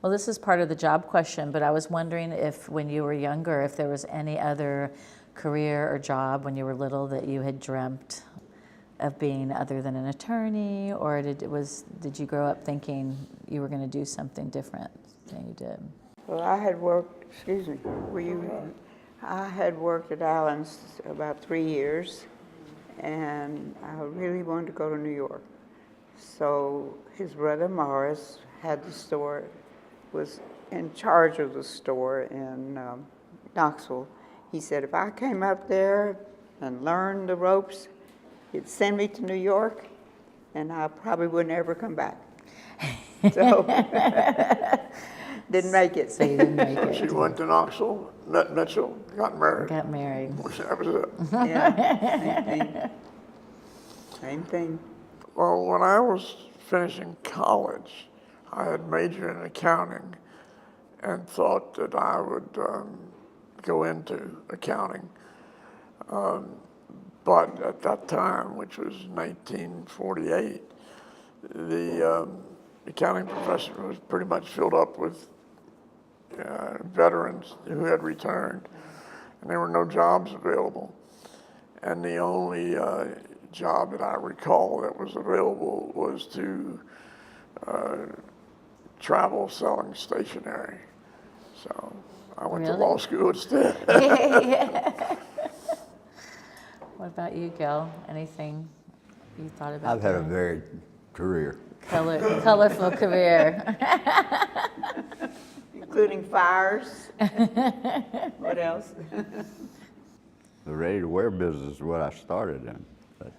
Well, this is part of the job question, but I was wondering if when you were younger, if there was any other career or job when you were little that you had dreamt of being other than an attorney, or did you grow up thinking you were going to do something different than you did? Well, I had worked, I had worked at Allen's about 3 years, and I really wanted to go to New York. So his brother Morris had the store, was in charge of the store in Knoxville. He said if I came up there and learned the ropes, he'd send me to New York, and I probably wouldn't ever come back. So, didn't make it. So you didn't make it. She went to Knoxville, met Mitchell, got married. Got married. That was it. Yeah, same thing. Well, when I was finishing college, I had majored in accounting and thought that I would go into accounting. But at that time, which was 1948, the accounting profession was pretty much filled up with veterans who had returned, and there were no jobs available. And the only job that I recall that was available was to travel selling stationery. So I went to law school instead. What about you, Gil? Anything you thought about? I've had a varied career. Colorful career. Including fires. What else? The ready-to-wear business is what I started in. But,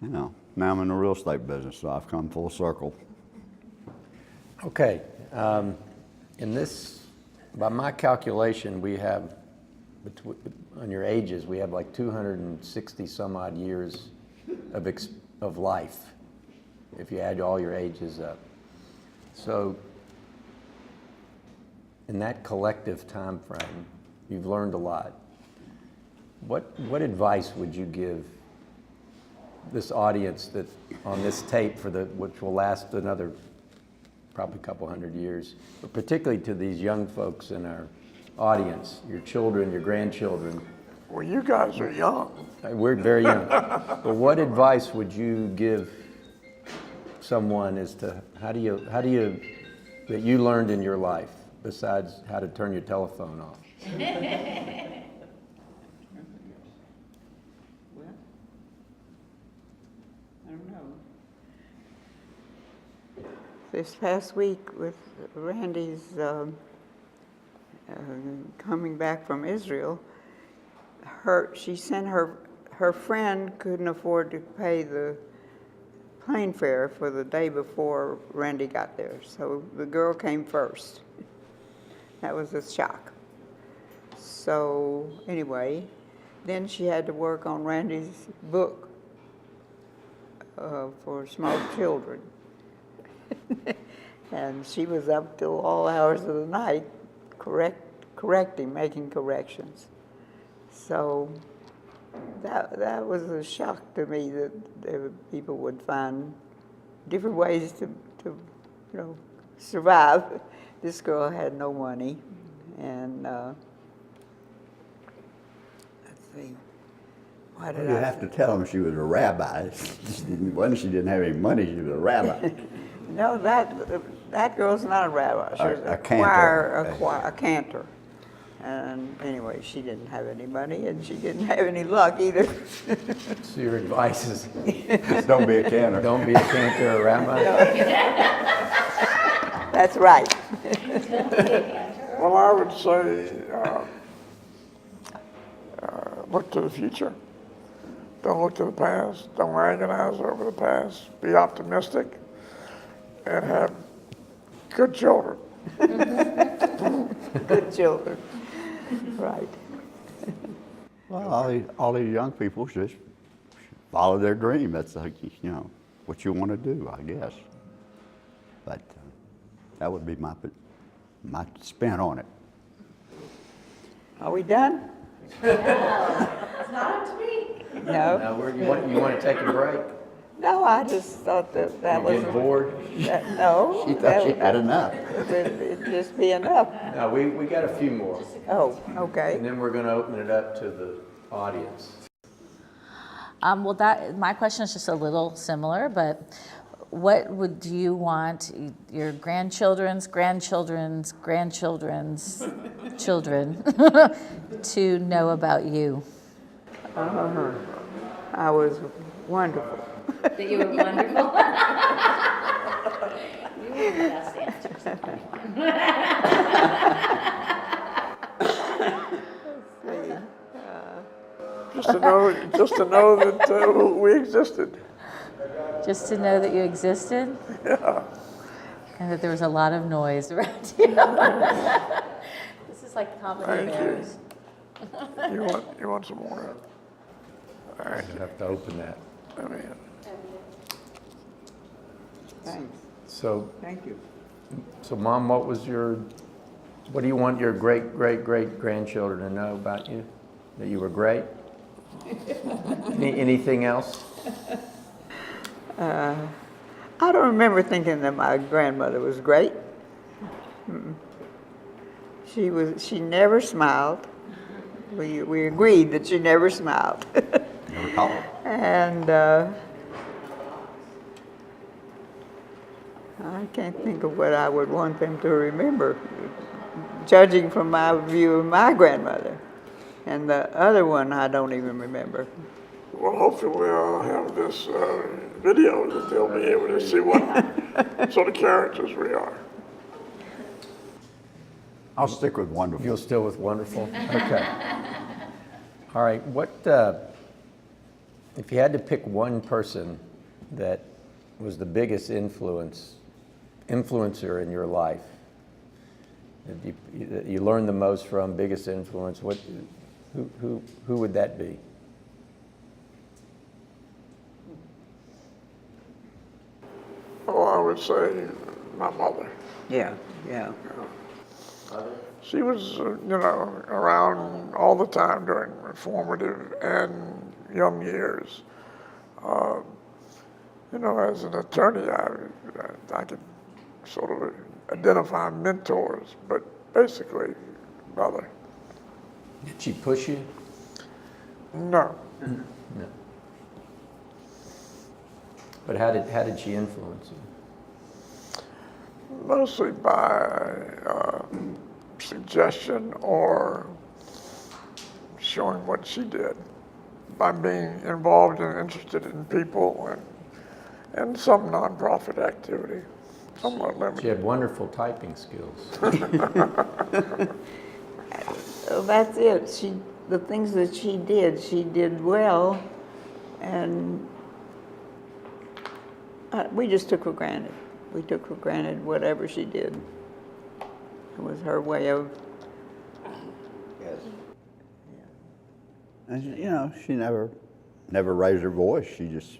now I'm in the real estate business, so I've come full circle. Okay. In this, by my calculation, we have, on your ages, we have like 260 some odd years of life, if you add all your ages up. So in that collective time frame, you've learned a lot. What advice would you give this audience that on this tape which will last another probably a couple hundred years, but particularly to these young folks in our audience, your children, your grandchildren? Well, you guys are young. We're very young. But what advice would you give someone as to how do you that you learned in your life besides how to turn your telephone off? Well, I don't know. This past week with Randy's coming back from Israel, she sent her friend couldn't afford to pay the plane fare for the day before Randy got there, so the girl came first. That was a shock. So anyway, then she had to work on Randy's book for small children. And she was up till all hours of the night correcting, making corrections. So that was a shock to me that people would find different ways to survive. This girl had no money, and let's see. Why did You have to tell them she was a rabbi. She didn't have any money, she was a rabbi. No, that girl's not a rabbi. She was A cantor. a cantor. And anyway, she didn't have any money, and she didn't have any luck either. So your advice is Don't be a cantor. don't be a cantor or a rabbi? That's right. Well, I would say look to the future. Don't look to the past. Don't agonize over the past. Be optimistic and have good children. Good children. Right. Well, all these young people just follow their dream. That's like, what you want to do, I guess. But that would be my spin on it. Are we done? It's not up to me. No. Now, you want to take a break? No, I just thought that was. Get bored? No. She thought she had enough. It'd just be enough. No, we got a few more. Oh, And okay. then we're going to open it up to the audience. Well, my question is just a little similar, but what would you want your grandchildren's children to know about you? I was wonderful. That you were wonderful. You were the best answers. Just to know that we existed. Just to know that you existed? Yeah. And that there was a lot of noise around you. This is like comedy Thank you. bears. You want some more? All right. You have to open that. I mean, Thanks. So, Thank you. Mom, what do you want your great-great-great-grandchildren to know about you? That you were great? Anything else? I don't remember thinking that my grandmother was great. She never smiled. We agreed that she never smiled. Never called. And I can't think of what I would want them to remember, judging from my view of my grandmother. And the other one I don't even remember. well, hopefully I'll have this video that they'll be able to see what sort of characters we are. I'll stick with wonderful. You'll still with wonderful? Okay. All right. If you had to pick one person that was the biggest influencer in your life, that you learned the most from, biggest influence, who would that be? Oh, I would say my mother. Yeah. She was, around all the time during formative and young years. As an attorney, I could sort of identify mentors, but basically, mother. Did she push you? No. No. But how did she influence you? Mostly by suggestion or showing what she did, by being involved and interested in people and some nonprofit activity, somewhat She limited. had wonderful typing skills. So that's it. The things that she did well, and we just took for granted. We took for granted whatever she did. It was her way of. Yes. And she never raised her voice. She just,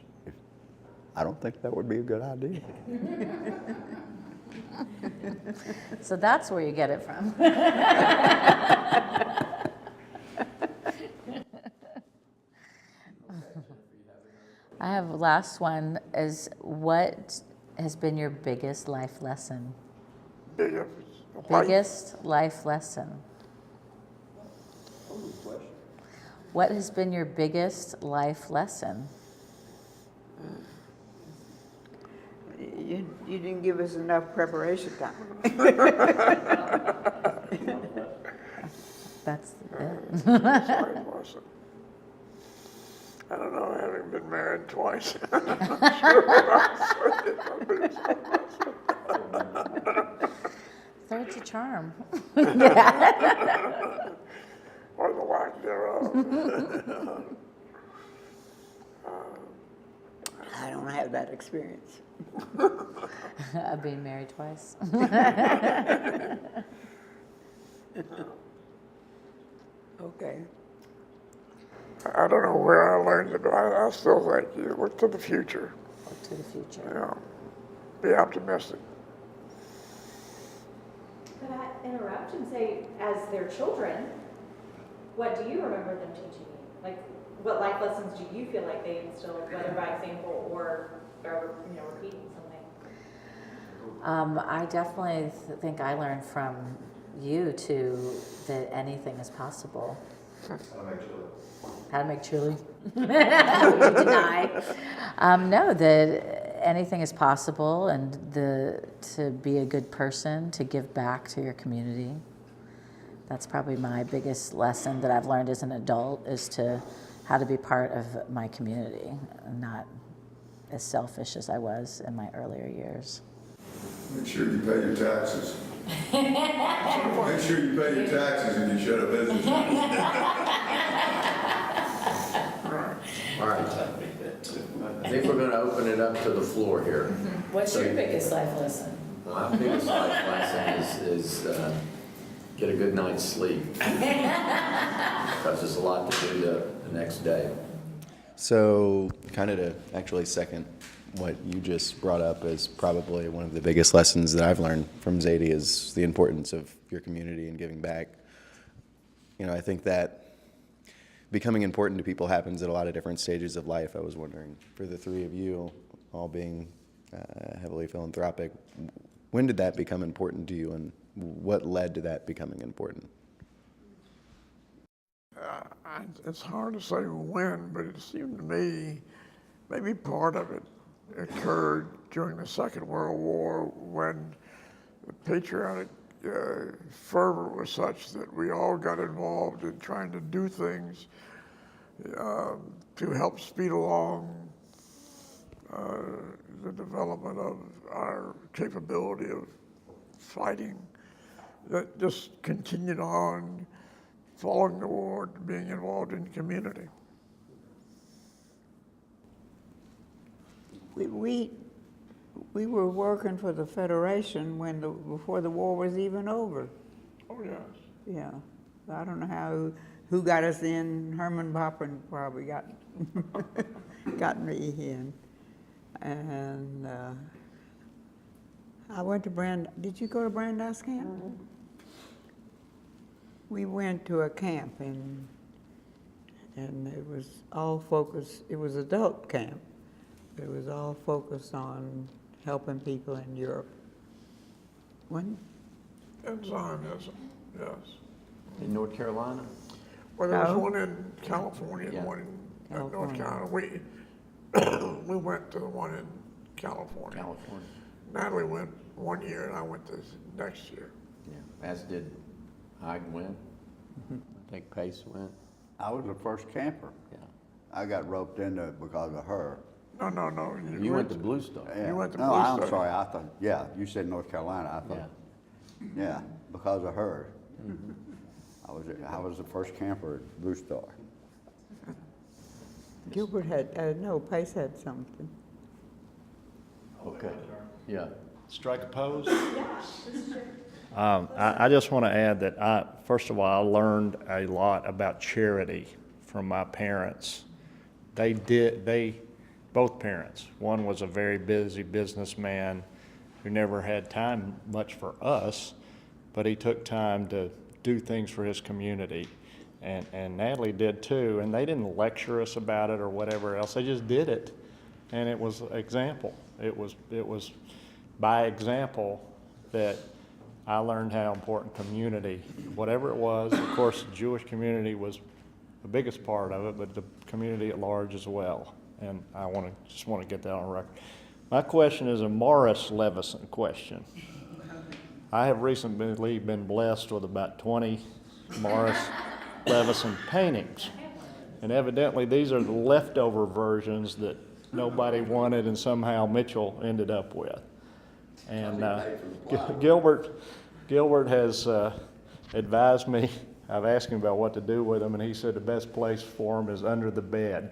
I don't think that would be a good idea. So that's where you get it from. I have the last one is what has been your biggest life lesson? Biggest life lesson. What has been your biggest life lesson? You didn't give us enough preparation time. That's it. Sorry, Marcia. I don't know, having been married twice. I'm not sure what I said. Third's a charm. Or the lack thereof. I don't have that experience. Of being married twice. Okay. I don't know where I learned it, but I still think you look to the future. Look to the future. Be optimistic. Could I interrupt and say, as their children, what do you remember them teaching you? Like, what life lessons do you feel like they instill, whether by example or repeating something? I definitely think I learned from you too that anything is possible. How to make chili? Would you deny? No, that anything is possible, and to be a good person, to give back to your community. That's probably my biggest lesson that I've learned as an adult, is to how to be part of my community, and not as selfish as I was in my earlier years. Make sure you pay your taxes. Make sure you pay your taxes and you shut a business. All right. I think we're going to open it up to the floor here. What's your biggest life lesson? My biggest life lesson is get a good night's sleep. Because there's a lot to do the next day. So, kind of to actually second what you just brought up as probably one of the biggest lessons that I've learned from Zadie is the importance of your community and giving back. You know, I think that becoming important to people happens at a lot of different stages of life. I was wondering, for the three of you, all being heavily philanthropic, when did that become important to you, and what led to that becoming important? It's hard to say when, but it seemed to me maybe part of it occurred during the Second World War, when the patriotic fervor was such that we all got involved in trying to do things to help speed along the development of our capability of fighting. That just continued on following the war, being involved in the community. We were working for the Federation before the war was even over. Oh, yes. Yeah, I don't know who got us in. Herman Boppin probably got me in, and I went to Did you go to Brandeis camp? Mm-hmm. We went to a camp and it was all focused. It was adult camp. It was all focused on helping people in Europe. When? And Zionism, yes. In North Carolina? Well, there was No. one in California and one in North California. Carolina. We went to the one in California. California. Natalie went one year and I went this next year. Yeah, as did I went. I think Pace went. I was the first camper. Yeah. I got roped into it because of her. No. You went to Blue Star. Yeah. You went to No, Blue I'm Star. sorry. I thought, yeah, you said North Carolina. I thought, yeah, because of her. I was the first camper at Blue Star. Gilbert had, no, Pace had something. Okay. Yeah. Strike a pose? I just want to add that first of all, I learned a lot about charity from my parents. Both parents. One was a very busy businessman who never had time much for us, but he took time to do things for his community. And Natalie did too, and they didn't lecture us about it or whatever else. They just did it, and it was example. It was by example that I learned how important community, whatever it was. Of course, the Jewish community was the biggest part of it, but the community at large as well. And I just want to get that on record. My question is a Morris Levinson question. I have recently been blessed with about 20 Morris Levinson paintings. And evidently these are the leftover versions that nobody wanted and somehow Mitchell ended up with. And Gilbert has advised me. I've asked him about what to do with them, and he said the best place for them is under the bed.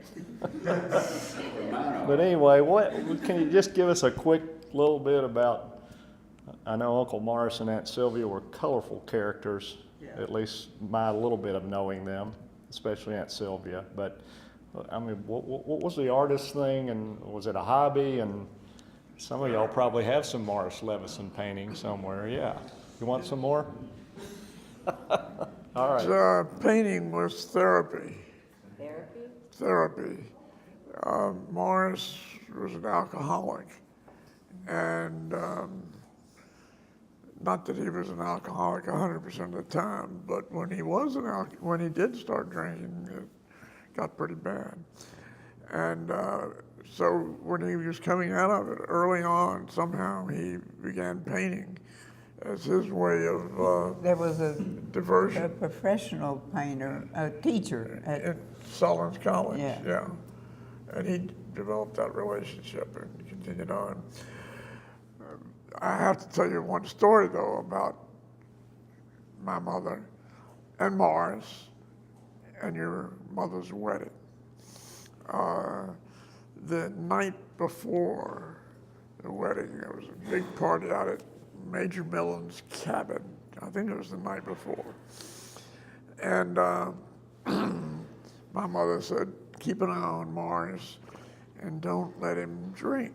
But anyway, can you just give us a quick little bit about, I know Uncle Morris and Aunt Sylvia were colorful characters, at least my little bit of knowing them, especially Aunt Sylvia. But I mean, what was the artist thing, and was it a hobby? And some of y'all probably have some Morris Levinson paintings somewhere. Yeah, you want some more? All right. Painting was therapy. Therapy? therapy. Morris was an alcoholic, and not that he was an alcoholic 100% of the time, but when he was when he did start drinking, it got pretty bad. And so when he was coming out of it early on, somehow he began painting as his way of There was a diversion. professional painter, a teacher At Solon's College, Yeah. yeah. And he developed that relationship and continued on. I have to tell you one story, though, about my mother and Morris and your mother's wedding. The night before the wedding, there was a big party out at Major Millen's cabin. I think it was the night before. And my mother said, keep an eye on Morris and don't let him drink.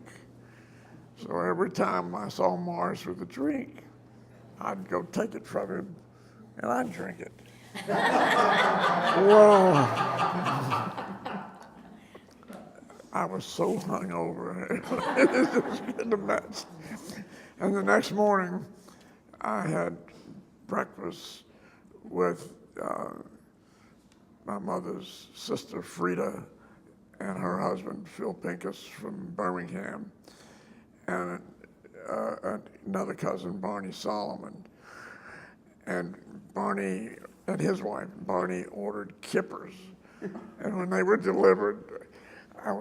So every time I saw Morris with a drink, I'd go take it from him and I'd drink it. Whoa. I was so hungover. It was getting a mess. And the next morning, I had breakfast with my mother's sister, Frida, and her husband, Phil Pincus from Birmingham, and another cousin, Barney Solomon. And Barney and his wife, Barney, ordered kippers. And when they were delivered, I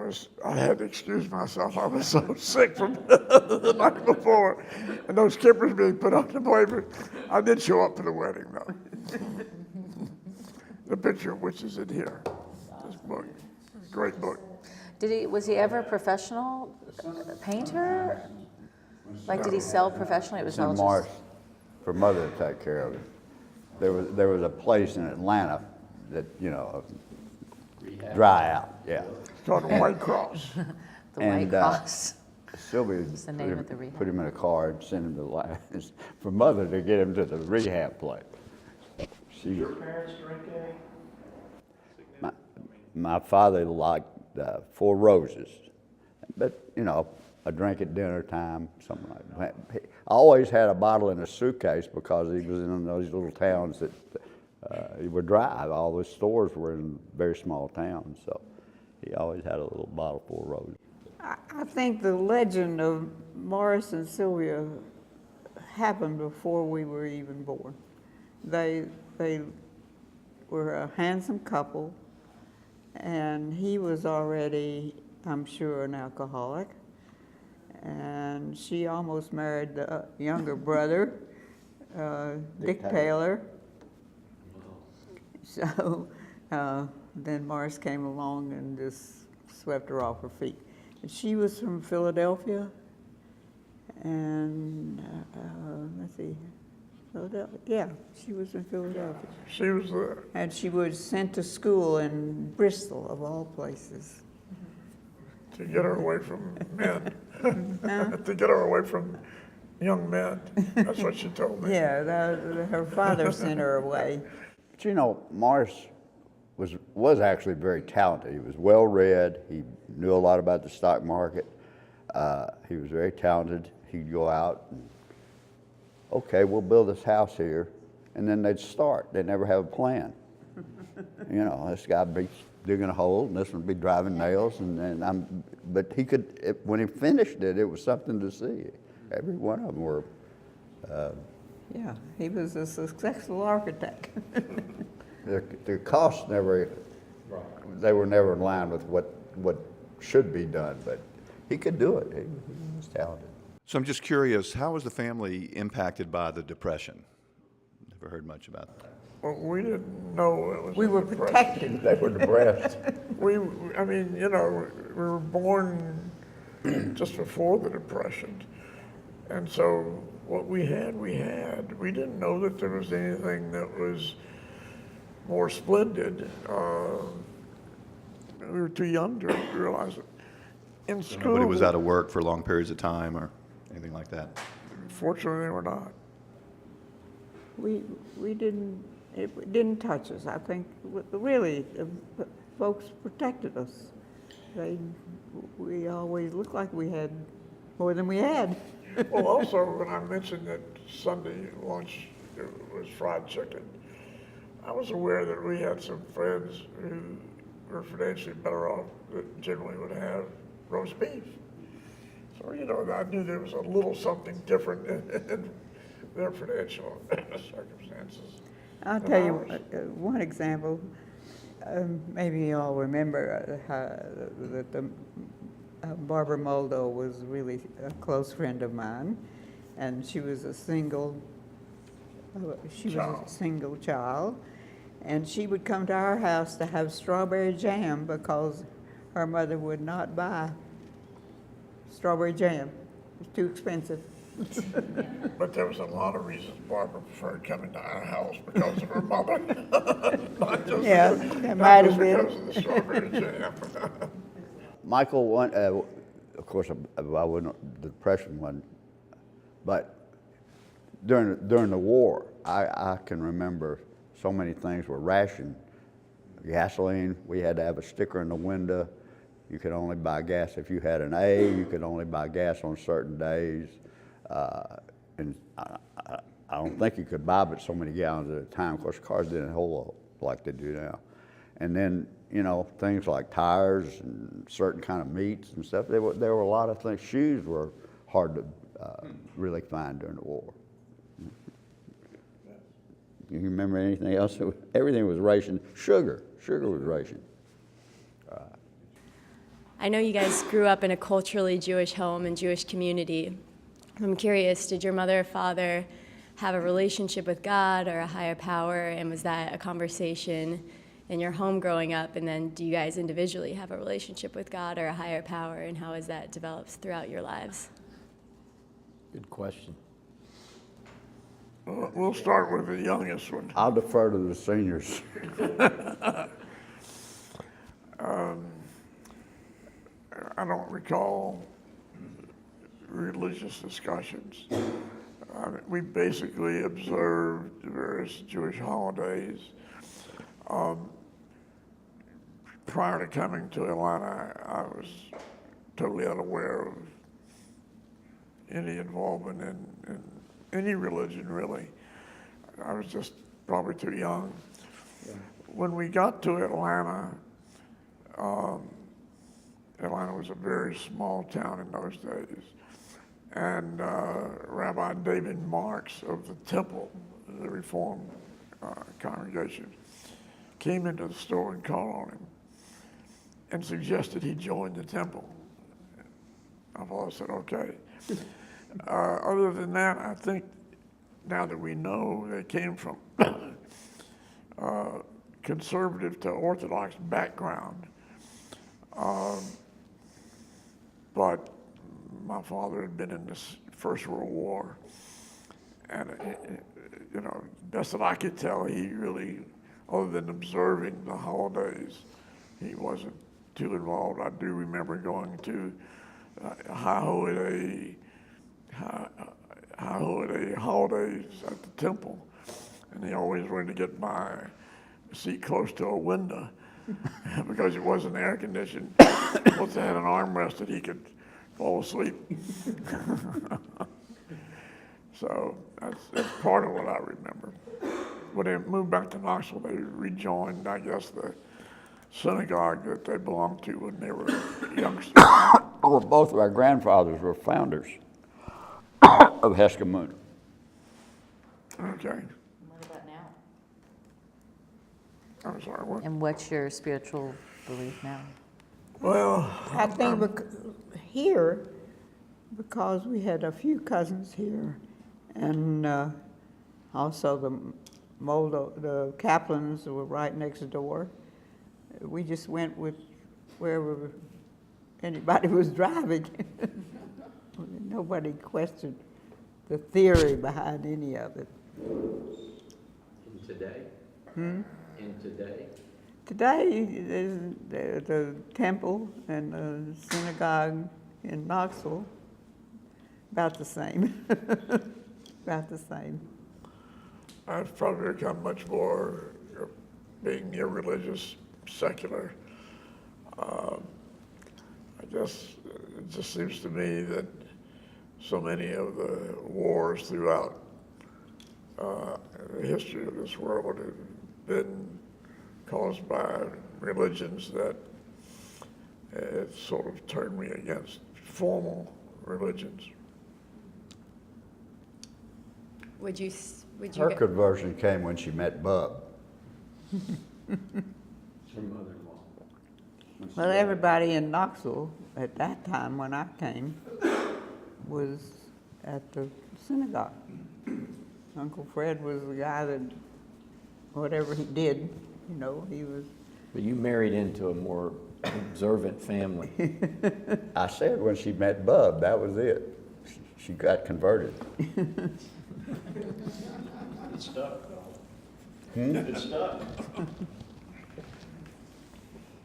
had to excuse myself. I was so sick from the night before. And those kippers being put on the plate, I did show up for the wedding, though. The picture of which is in here, this book, great book. Was he ever a professional painter? Like, did he sell professionally? It was all Sent just... Morris for Mother to take care of it. There was a place in Atlanta that, dry out, yeah. It's called the White Cross. The White Cross. Sylvia What's the name of the rehab? put him in a car and sent him to for Mother to get him to the rehab place. Your parents drink any? My father liked Four Roses, but a drink at dinner time, something like that. He always had a bottle in a suitcase because he was in those little towns that he would drive. All the stores were in very small towns, so he always had a little bottle of Four Roses. I think the legend of Morris and Sylvia happened before we were even born. They were a handsome couple, and he was already, I'm sure, an alcoholic. And she almost married the younger brother, Dick Taylor. So then Morris came along and just swept her off her feet. And she was from Philadelphia, and let's see, Philadelphia. Yeah, she was in Philadelphia. She was there. And she was sent to school in Bristol, of all places. To get her away from men. To get her away from young men. That's what she told me. Yeah, her father sent her away. But Morris was actually very talented. He was well read. He knew a lot about the stock market. He was very talented. He'd go out and, okay, we'll build this house here, and then they'd start. They'd never have a plan. This guy would be digging a hole, and this one would be driving nails, but he could, when he finished it, it was something to see. Every one of them were. Yeah, he was a successful architect. The costs they were never in line with what should be done, but he could do it. He was talented. So I'm just curious, how was the family impacted by the Depression? Never heard much about that. Well, we didn't know it was We a were depression. protected. They were depressed. We were born just before the Depression. And so what we had. We didn't know that there was anything that was more splendid. We were too young to realize it. In So school, nobody was out of work for long periods of time or anything like that? fortunately, they were not. We didn't, it didn't touch us. I think, really, folks protected us. We always looked like we had more than we had. Well, also, when I mentioned that Sunday lunch was fried chicken, I was aware that we had some friends who were financially better off that generally would have roast beef. So, you know, I knew there was a little something different in their financial circumstances. I'll than tell you ours. one example. Maybe you all remember that Barbara Moldo was really a close friend of mine, and she was a single. She was a single child, and she would come to our house to have strawberry jam because her mother would not buy strawberry jam. It's too expensive. But there was a lot of reasons Barbara preferred coming to our house because of her mother. Not just, Yeah, not that might just have been. because of the strawberry jam. Michael, of course, I wouldn't, the Depression wasn't, but during the war, I can remember so many things were rationed. Gasoline, we had to have a sticker in the window. You could only buy gas if you had an A. You could only buy gas on certain days. And I don't think you could buy but so many gallons at a time. Of course, cars didn't hold like they do now. And then, you know, things like tires and certain kind of meats and stuff, there were a lot of things. Shoes were hard to really find during the war. You remember anything else? Everything was rationed. Sugar was rationed. I know you guys grew up in a culturally Jewish home and Jewish community. I'm curious, did your mother or father have a relationship with God or a higher power, and was that a conversation in your home growing up? And then do you guys individually have a relationship with God or a higher power, and how has that developed throughout your lives? Good question. We'll start with the youngest one. I'll defer to the seniors. I don't recall religious discussions. We basically observed the various Jewish holidays. Prior to coming to Atlanta, I was totally unaware of any involvement in any religion, really. I was just probably too young. Yeah. When we got to Atlanta, Atlanta was a very small town in those days. And Rabbi David Marks of the Temple, the Reformed congregation, came into the store and called on him and suggested he join the temple. I've always said, okay. Other than that, I think now that we know they came from conservative to Orthodox background. But my father had been in this First World War, and you know, best that I could tell, he really, other than observing the holidays, he wasn't too involved. I do remember going to holidays at the temple, and he always wanted to get my seat close to a window because it wasn't air conditioned. Plus, they had an armrest that he could fall asleep. So that's part of what I remember. When they moved back to Knoxville, they rejoined, I guess, the synagogue that they belonged to when they were youngsters. Well, both of our grandfathers were founders of Heskamuna. Okay. What about now? I'm sorry, what? And what's your spiritual belief now? Well, I think here, because we had a few cousins here, and also the Kaplans were right next door. We just went with wherever anybody was driving. Nobody questioned the theory behind any of it. And today? And today? Today, the temple and the synagogue in Knoxville, about the same. About the same. I've probably become much more being irreligious, secular. It just seems to me that so many of the wars throughout the history of this world have been caused by religions that it sort of turned me against formal religions. Would you Her go- conversion came when she met Bub. Well, everybody in Knoxville at that time when I came was at the synagogue. Uncle Fred was the guy that, whatever he did, you know, he was. But you married into a more observant family. I said when she met Bub, that was it. She got converted. It stuck, though. It stuck.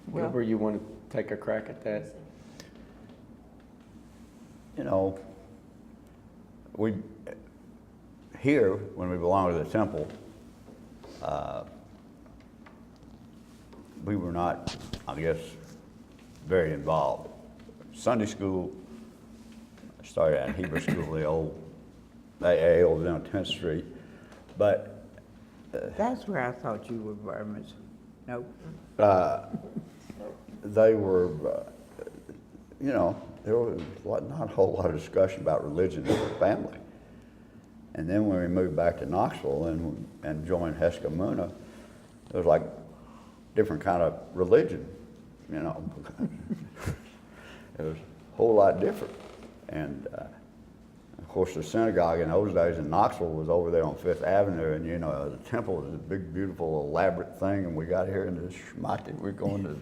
Wilbur, you want to take a crack at that? You know, here, when we belonged to the temple, we were not, I guess, very involved. Sunday school, I started at Hebrew school, the old AA over there on 10th Street, but That's where I thought you were very much. No. they were, you know, there was not a whole lot of discussion about religion in the family. And then when we moved back to Knoxville and joined Heskamuna, it was like different kind of religion, you know. It was a whole lot different. And of course, the synagogue in those days in Knoxville was over there on Fifth Avenue, and you know, the temple was a big, beautiful, elaborate thing, and we got here in this schmati, we're going to.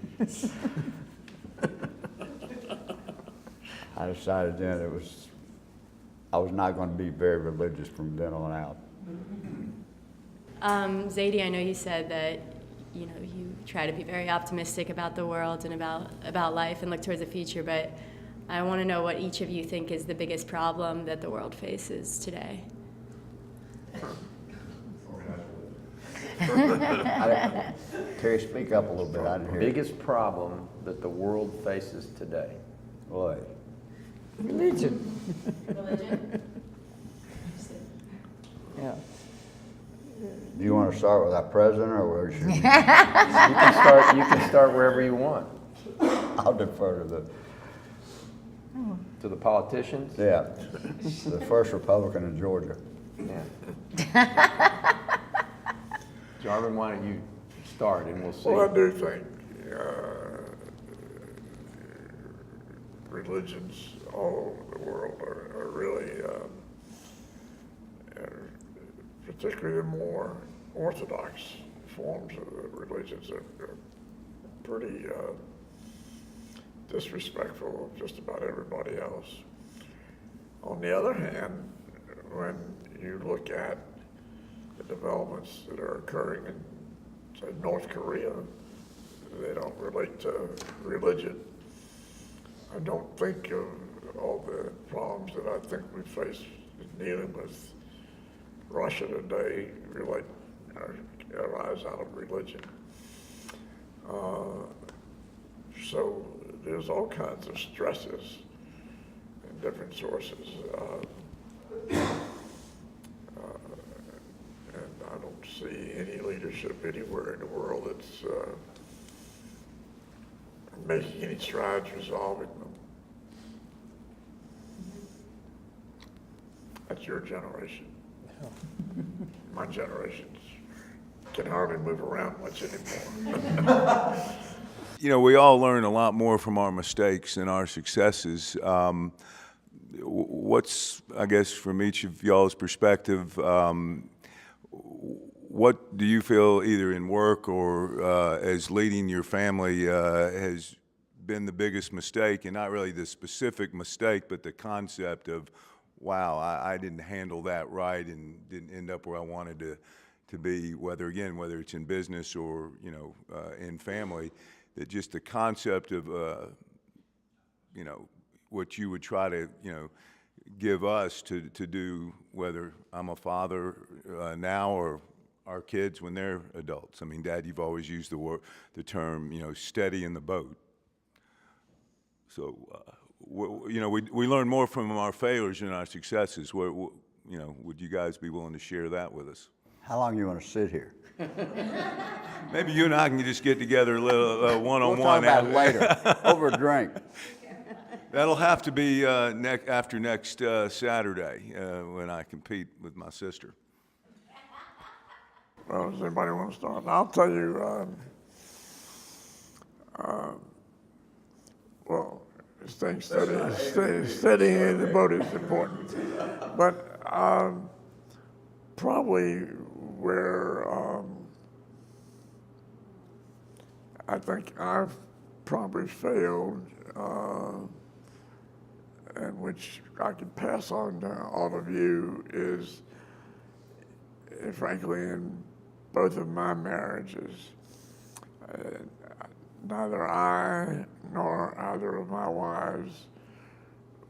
I decided then I was not going to be very religious from then on out. Zadie, I know you said that you try to be very optimistic about the world and about life and look towards the future, but I want to know what each of you think is the biggest problem that the world faces today. Terry, speak up a little bit. I didn't hear you. Biggest problem that the world faces today. Boy. Religion. Religion? Yeah. Do you want to start with our president, or where should we? You can start wherever you want. I'll defer To the politicians? the first Republican in Georgia. Yeah. Jarvin, why don't you start and we'll see. Well, I do think religions all over the world are really, particularly the more orthodox forms of the religions are pretty disrespectful of just about everybody else. On the other hand, when you look at the developments that are occurring in, say, North Korea, they don't relate to religion. I don't think of all the problems that I think we face in dealing with Russia today arise out of religion. So there's all kinds of stresses in different sources. And I don't see any leadership anywhere in the world that's making any strides resolving them. That's your generation. My generation can hardly move around much anymore. You know, we all learn a lot more from our mistakes than our successes. What's, I guess, from each of y'all's perspective, what do you feel either in work or as leading your family has been the biggest mistake, and not really the specific mistake, but the concept of, wow, I didn't handle that right and didn't end up where I wanted to be, whether it's in business or, in family, that just the concept of, what you would try to, give us to do, whether I'm a father now or our kids when they're adults. I mean, Dad, you've always used the term, steady in the boat. So, you know, we learn more from our failures than our successes. You know, would you guys be willing to share that with us? How long you want to sit here? Maybe you and I can just get together a little one-on-one. We'll talk about it later, over a drink. That'll have to be after next Saturday when I compete with my sister. Well, does anybody want to start? I'll tell you, well, staying steady in the boat is important. But probably where I think I've probably failed, and which I can pass on to all of you, is frankly in both of my marriages, neither I nor either of my wives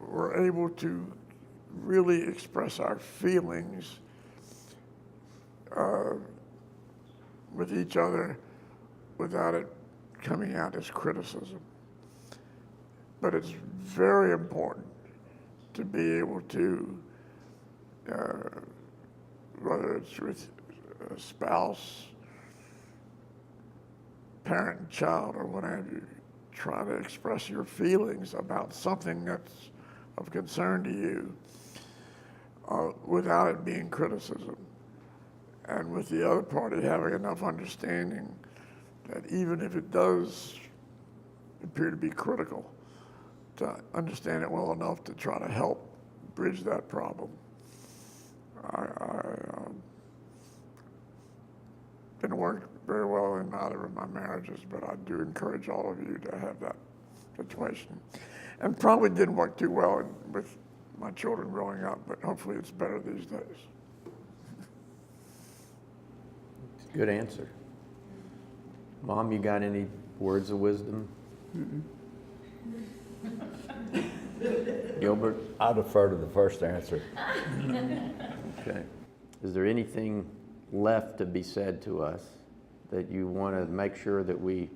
were able to really express our feelings with each other without it coming out as criticism. But it's very important to be able to, whether it's with a spouse, parent, child, or what have you, try to express your feelings about something that's of concern to you without it being criticism. And with the other party having enough understanding that even if it does appear to be critical, to understand it well enough to try to help bridge that problem. Didn't work very well in either of my marriages, but I do encourage all of you to have that situation. And probably didn't work too well with my children growing up, but hopefully it's better these days. It's a good answer. Mom, you got any words of wisdom? Gilbert? I defer to the first answer. Okay. Is there anything left to be said to us that you want to make sure that we,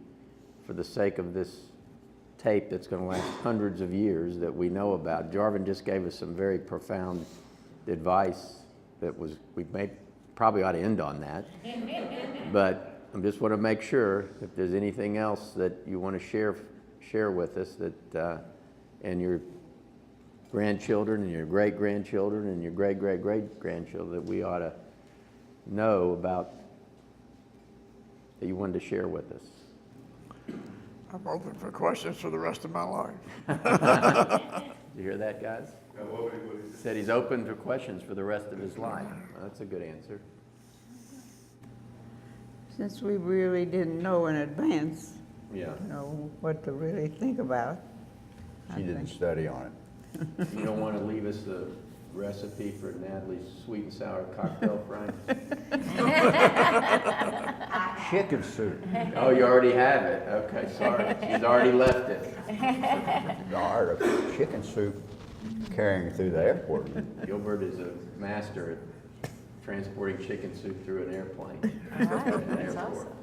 for the sake of this tape that's going to last hundreds of years, that we know about? Jarvin just gave us some very profound advice that we probably ought to end on that. But I just want to make sure if there's anything else that you want to share with us, that and your grandchildren and your great-grandchildren and your great-great-great-grandchildren, that we ought to know about, that you wanted to share with us. I'm open for questions for the rest of my life. You hear that, guys? Said he's open for questions for the rest of his life. Well, that's a good answer. Since we really didn't know in advance, Yeah. you know, what to really think about. She didn't study on it. You don't want to leave us the recipe for Natalie's sweet and sour cocktail, Frank? Chicken soup. Oh, you already have it. Okay, sorry. She's already left it. The art of chicken soup carrying through the airport. Gilbert is a master at transporting chicken soup through an airplane. All right, An that's airport. awesome.